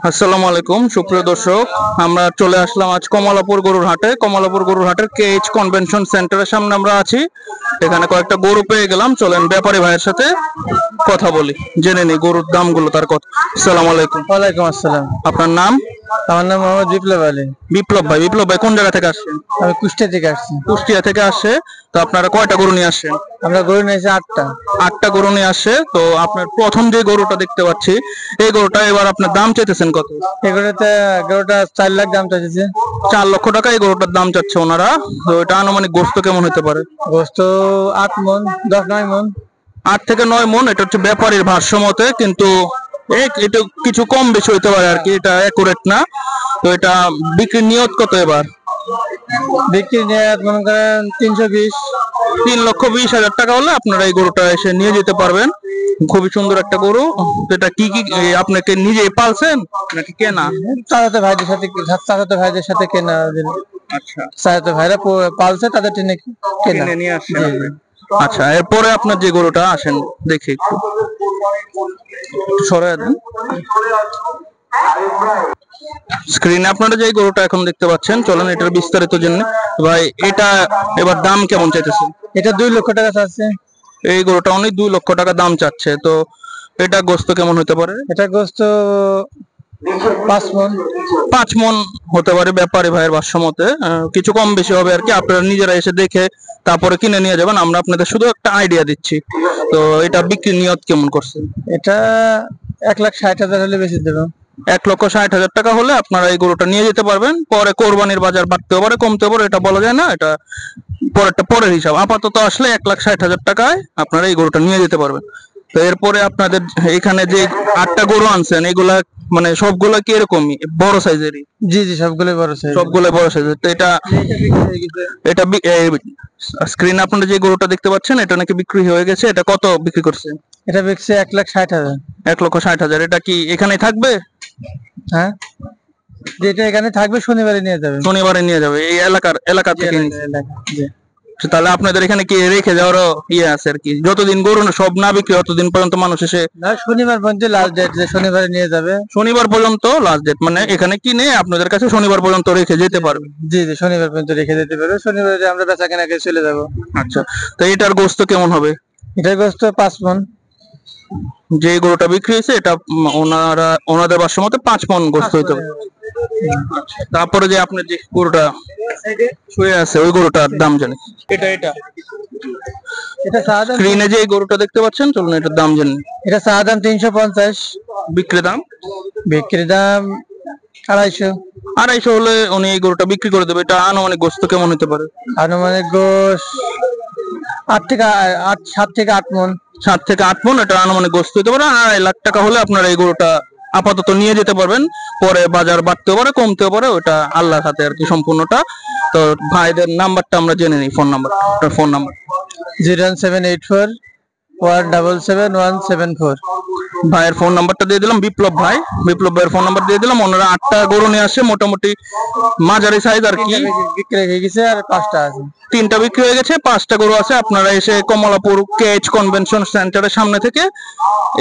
আসসালামু আলাইকুম সুপ্রিয় দর্শক, আমরা চলে আসলাম আজ কমলাপুর গরুর হাটে। কমলাপুর গরুর হাটের কেএইচ কনভেনশন সেন্টারের সামনে আমরা আছি। এখানে কয়েকটা গরু পেয়ে গেলাম, চলেন ব্যাপারী ভাইয়ের সাথে কথা বলি, জেনে নিই গরুর দামগুলো তার কথা। আসসালামু আলাইকুম। ওয়ালাইকুম আসসালাম। আপনার নাম? আমার নাম মোহাম্মদ বিপ্লব আলী। বিপ্লব ভাই। বিপ্লব ভাই কোন জায়গা থেকে আসছেন? আমি কুষ্টিয়া থেকে আসছি। কুষ্টিয়া থেকে আসছে। তো আপনারা কয়টা গরু নিয়ে আসছেন? আমরা গরু নিয়েছি 8টা। 8টা গরু নিয়ে আসছে। তো আপনার প্রথম যে গরুটা দেখতে পাচ্ছি, এই গরুটা এবার আপনার দাম চাইতেছেন কত? এগুলোতে গরুটা 4 লাখ দাম চাইছে। 4 লক্ষ টাকা এই গরুটার দাম চাচ্ছে ওনারা। তো এটা আনুমানিক গোস্ত কেমন হতে পারে? গোস্ত 8 মন, 10-9 মন। 8 থেকে 9 মন। এটা হচ্ছে ব্যাপারীর ভাষ্য মতে, কিন্তু একটু কিছু কম বেশি হতে পারে আর কি, এটা একুরেট না। তো এটা বিক্রির নিয়ত কত এবার? বিক্রি নিয়ে মনে করেন 320। 3,20,000 টাকা হলে আপনারা এই গরুটা এসে নিয়ে যেতে পারবেন। খুবই সুন্দর একটা গরু। এটা কি কি আপনাকে নিজেই পালছেন নাকি কেনা? চাচাতো ভাইদের সাথে কেনা। আচ্ছা, চাচাতো ভাইরা পালছে, তাদের টেনে কেনা। কিনে নিয়ে আসছেন আপনি। আচ্ছা, এরপরে আপনার যে গরুটা আসেন দেখি, একটু সরাই দেন স্ক্রিনে। আপনারা যে গরুটা এখন দেখতে পাচ্ছেন, চলেন এটার বিস্তারিত জন্য। ভাই এটা এবার দাম কেমন চাইতেছে? এটা 2 লক্ষ টাকা চাচ্ছে। এই গরুটা অনেক 2 লক্ষ টাকা দাম চাচ্ছে। তো এটা গোস্ত কেমন হতে পারে? এটা গোস্ত 5 মন। 5 মন হতে পারে ব্যাপারী ভাইয়ের ভাষ্য মতে। কিছু কম বেশি হবে আর কি, আপনারা নিজেরা এসে দেখে তারপরে কিনে নিয়ে যাবেন। আমরা আপনাদের শুধু একটা আইডিয়া দিচ্ছি। তো এটা বিক্রির নিয়ত কেমন করছেন? এটা 1,60,000 হলে বেশি দেবো। 1,60,000 টাকা হলে আপনারা এই গরুটা নিয়ে যেতে পারবেন। পরে কোরবানির বাজার বাড়তেও পারে কমতেও পারে, এটা বলা যায় না। এটা পরের হিসাব। আপাতত আসলে 1,60,000 টাকায় আপনারা এই গরুটা নিয়ে যেতে পারবেন। তো এরপরে আপনাদের এখানে যে 8টা গরু আনছেন, এগুলা মানে সবগুলা কি এরকমই বড় সাইজেরই? জি জি, সবগুলোই বড় সাইজ। সবগুলো বড় সাইজের। তো এটা স্ক্রিনে আপনারা যে গরুটা দেখতে পাচ্ছেন, এটা নাকি বিক্রি হয়ে গেছে। এটা কত বিক্রি করছেন? এটা বিকছে 1,60,000। 1,60,000। এটা কি এখানেই থাকবে? হ্যাঁ, যেটা এখানে থাকবে শনিবারে নিয়ে যাবে। শনিবারে নিয়ে যাবে। এই এলাকা থেকে জি। তাহলে আপনাদের এখানে কি রেখে যাওয়ারও ইয়ে আছে আর কি? যতদিন গরু সব না বিক্রি ততদিন পর্যন্ত মানুষ এসে? না, শনিবার পর্যন্ত লাস্ট ডেট, যে শনিবারে নিয়ে যাবে। শনিবার পর্যন্ত লাস্ট ডেট, মানে এখানে কিনে আপনাদের কাছে শনিবার পর্যন্ত রেখে যেতে পারবে? জি জি, শনিবার পর্যন্ত রেখে যেতে পারবে। শনিবারে আমরা বেচা কেনা করে চলে যাব। আচ্ছা, তো এটার গোস্ত কেমন হবে? এটার গোস্ত 5 মন। যে গরুটা বিক্রি হয়েছে এটা ওনাদের ভাষ্য মতে 5 মন গোস্ত হইতে হবে। তারপরে যে আপনার যে গরুটা শুয়ে আছে, ওই গরুটার দাম জানেন? এটা এটা সাধারণ স্ক্রিনে যে গরুটা দেখতে পাচ্ছেন, চলুন এটার দাম জানেন। এটা সাধারণ 350। বিক্রি দাম? বিক্রি দাম 250। 250 হলে উনি এই গরুটা বিক্রি করে দেবে। এটা আনুমানিক গোস্ত কেমন হতে পারে? আনুমানিক গোশ 7 থেকে 8 মন। 7 থেকে 8 মন এটা আনুমানিক গোস্ত হতে পারে। 2.5 লাখ টাকা হলে আপনারা এই গরুটা আপাতত নিয়ে যেতে পারবেন। পরে বাজার বাড়তেও পারে কমতেও পারে, ওটা আল্লাহর হাতে আর কি সম্পূর্ণটা। তো ভাইদের নাম্বারটা আমরা জেনে নিই। Phone number 01784 177 174। ভাইয়ের ফোন নাম্বারটা দিয়ে দিলাম। বিপ্লব ভাইয়ের ফোন নাম্বার দিয়ে দিলাম। ওনারা 8টা গরু নিয়ে আসে, মোটামুটি মাঝারি সাইজ আর কি। বিক্রি হয়ে গেছে আর 5টা আছে। 3টা বিক্রি হয়ে গেছে, 5টা গরু আছে। আপনারা এসে কমলাপুর কেএইচ কনভেনশন সেন্টারের সামনে থেকে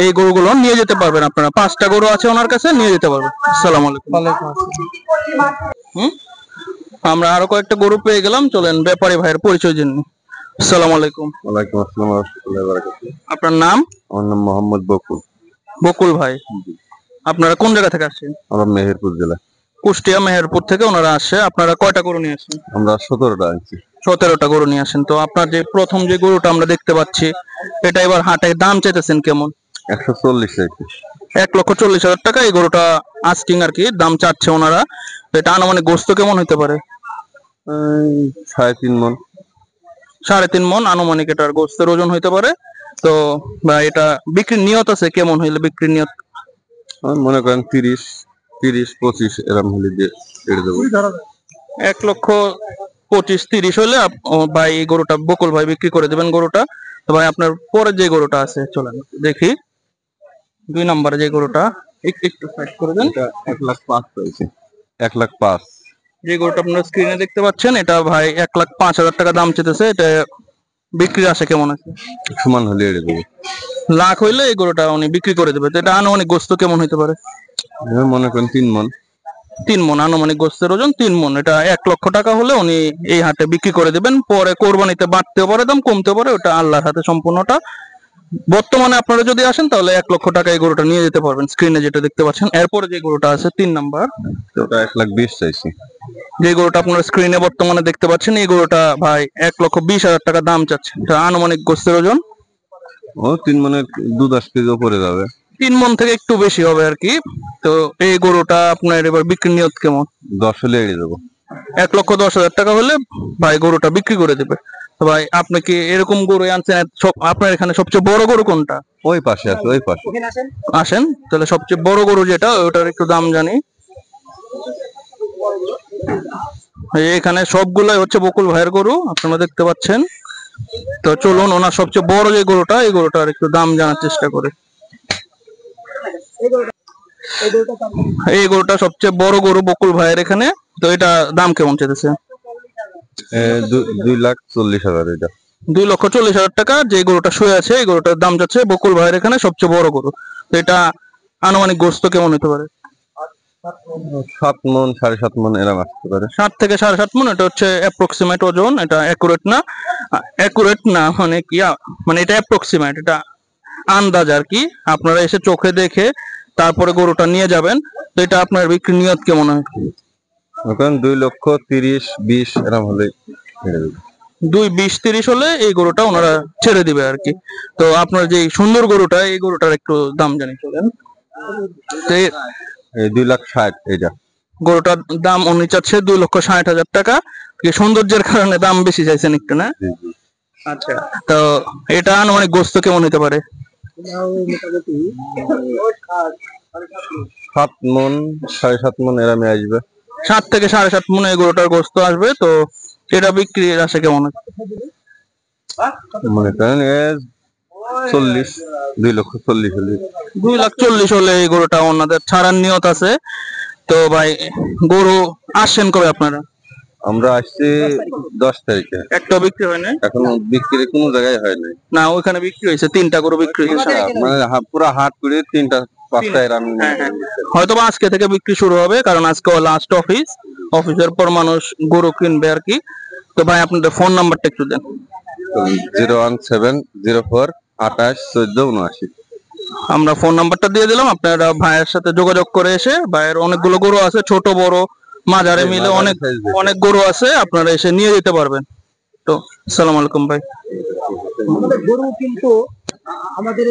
এই গরুগুলো নিয়ে যেতে পারবেন। আপনারা 5টা গরু আছে ওনার কাছে, নিয়ে যেতে পারবেন। আসসালামু আলাইকুম। ওয়ালাইকুম আসসালাম। আমরা আরো কয়েকটা গরু পেয়ে গেলাম, চলেন ব্যাপারী ভাইয়ের পরিচয় জেনে নিই। আসসালামু আলাইকুম। ওয়ালাইকুম আসসালাম ওয়া রাহমাতুল্লাহি ওয়া বারাকাতুহু। আপনার নাম? আমার নাম মোহাম্মদ বকুল। বকুল ভাই। আপনারা কোন জায়গা থেকে আসছেন? আমরা মেহেরপুর জেলা। কুষ্টিয়া মেহেরপুর থেকে ওনারা আসছে। আপনারা কয়টা গরু নিয়ে আসছেন? আমরা 17টা আনছি। 17টা গরু নিয়ে আসেন। তো আপনার যে প্রথম যে গরুটা আমরা দেখতে পাচ্ছি, এটা এবার হাটে দাম চাইতেছেন কেমন? 140 চাইছি। 1,40,000 টাকা এই গরুটা আস্কিং আর কি, দাম চাচ্ছে ওনারা। এটা আনুমানিক গোস্ত কেমন হতে পারে? 3.5 মন। 3.5 মন আনুমানিক এটার গোস্তের ওজন হইতে পারে। তো বা এটা বিক্রির নিয়ত আছে কেমন হইলে বিক্রির নিয়ত? মনে করেন 30-25 এরকম হলে দিয়ে দেবো। 1,25,30 হলে ভাই এই গরুটা বকুল ভাই বিক্রি করে দেবেন গরুটা। তো ভাই আপনার পরে যে গরুটা আছে চলেন দেখি। 2 নম্বরে যে গরুটা, একটু সাইড করে দেন। 1,05,000 হয়েছে। 1,05,000। যে গরুটা আপনারা স্ক্রিনে দেখতে পাচ্ছেন, এটা ভাই 1,05,000 টাকা দাম চেয়েছে। এটা বিক্রির আশা কেমন আছে? সমান হলে এড়ে দেবো। লাখ হইলে এই গরুটা উনি বিক্রি করে দেবে। তো এটা আনুমানিক গোস্ত কেমন হতে পারে? আমি মনে করেন 3 মন। 3 মন আনুমানিক গোস্তের ওজন 3 মন। এটা 1 লক্ষ টাকা হলে উনি এই হাটে বিক্রি করে দেবেন। পরে কোরবানিতে বাড়তেও পারে দাম, কমতেও পারে, ওটা আল্লাহর হাতে সম্পূর্ণটা। বর্তমানে আপনারা যদি আসেন তাহলে 1 লক্ষ টাকা এই গরুটা নিয়ে যেতে পারবেন, স্ক্রিনে যেটা দেখতে পাচ্ছেন। এরপরে যে গরুটা আছে 3 নাম্বার, ওটা 1,20,000 চাইছি। যে গরুটা আপনারা স্ক্রিনে বর্তমানে দেখতে পাচ্ছেন, এই গরুটা ভাই 1,20,000 টাকা দাম চাচ্ছে। এটা আনুমানিক গোস্তের ওজন ও 3 মনের 2-10 কেজি উপরে যাবে। 3 মন থেকে একটু বেশি হবে আর কি। তো এই গরুটা আপনার এবার বিক্রির নিয়ত কেমন? 10 হলে এড়ে দেবো। 1,10,000 টাকা হলে ভাই গরুটা বিক্রি করে দেবে। তো ভাই আপনি কি এরকম গরু আনছেন? আপনার এখানে সবচেয়ে বড় গরু কোনটা? ওই পাশে আছে, ওই পাশে। আসেন তাহলে সবচেয়ে বড় গরু যেটা, ওটার একটু দাম জানি। এখানে সবগুলাই হচ্ছে বকুল ভাইয়ের গরু, আপনারা দেখতে পাচ্ছেন। তো চলুন ওনার সবচেয়ে বড় যে গরুটা, এই গরুটার একটু দাম জানার চেষ্টা করি। এই গরুটা সবচেয়ে বড় গরু বকুল ভাইয়ের এখানে। তো এটা দাম কেমন চেয়েছে? 2,40,000 এটা। 2,40,000 টাকা। যে গরুটা শুয়ে আছে এই গরুটার দাম যাচ্ছে বকুল ভাইয়ের এখানে সবচেয়ে বড় গরু। তো এটা আনুমানিক গোস্ত কেমন হতে পারে? 7 মন 7.5 মন এরকম আসতে পারে। 7 থেকে 7.5 মন। এটা হচ্ছে অ্যাপ্রক্সিমেট ওজন, এটা অ্যাকুরেট না। অ্যাকুরেট না মানে কি, মানে এটা অ্যাপ্রক্সিমেট, এটা আন্দাজ আর কি। আপনারা এসে চোখে দেখে তারপরে গরুটা নিয়ে যাবেন। তো এটা আপনার বিক্রি নিয়ত কেমন হয়? এখন 2,30,000 20 এরকম হলে এড়ে দেবো। 2,20,30 হলে এই গরুটা ওনারা ছেড়ে দিবে আর কি। তো আপনার যে সুন্দর গরুটা, এই গরুটার একটু দাম জানি চলেন। তো এই 2,60,000 এটা। গরুটার দাম উনি চাচ্ছে 2,60,000 টাকা। সৌন্দর্যের কারণে দাম বেশি চাইছেন একটু, না? জি, জি। আচ্ছা, তো এটা আনুমানিক গোস্ত কেমন হতে পারে? 7 মন 7.5 মন এরকম আসবে। 7 থেকে 7.5 মন এই গরুটার গোস্ত আসবে। তো এটা বিক্রির আসে কেমন আছে? মনে করেন 2,40,000 হলে। 2,40,000 হলে এই গরুটা ওনাদের ছাড়ার নিয়ত আছে। তো ভাই গরু আসছেন কবে আপনারা? আমরা আসছি 10 তারিখে। একটা বিক্রি হয় নাই? এখন বিক্রি কোনো জায়গায় হয় নাই। না, ওইখানে বিক্রি হয়েছে 3টা গরু বিক্রি হয়েছে। মানে পুরো হাট করে 3টা 5টা এরকম। হ্যাঁ হ্যাঁ, হয়তো বা আজকে থেকে বিক্রি শুরু হবে, কারণ আজকে লাস্ট অফিসের পর মানুষ গরু কিনবে আর কি। তো ভাই আপনাদের ফোন নাম্বারটা একটু দেন। 01704 28 14 79। আমরা ফোন নাম্বারটা দিয়ে দিলাম, আপনারা ভাইয়ের সাথে যোগাযোগ করে এসে, ভাইয়ের অনেকগুলো গরু আছে, ছোট বড় মাঝারে মিলে অনেক অনেক গরু আছে, আপনারা এসে নিয়ে যেতে পারবেন। তো আসসালামু আলাইকুম ভাই। গরু কিন্তু আমাদের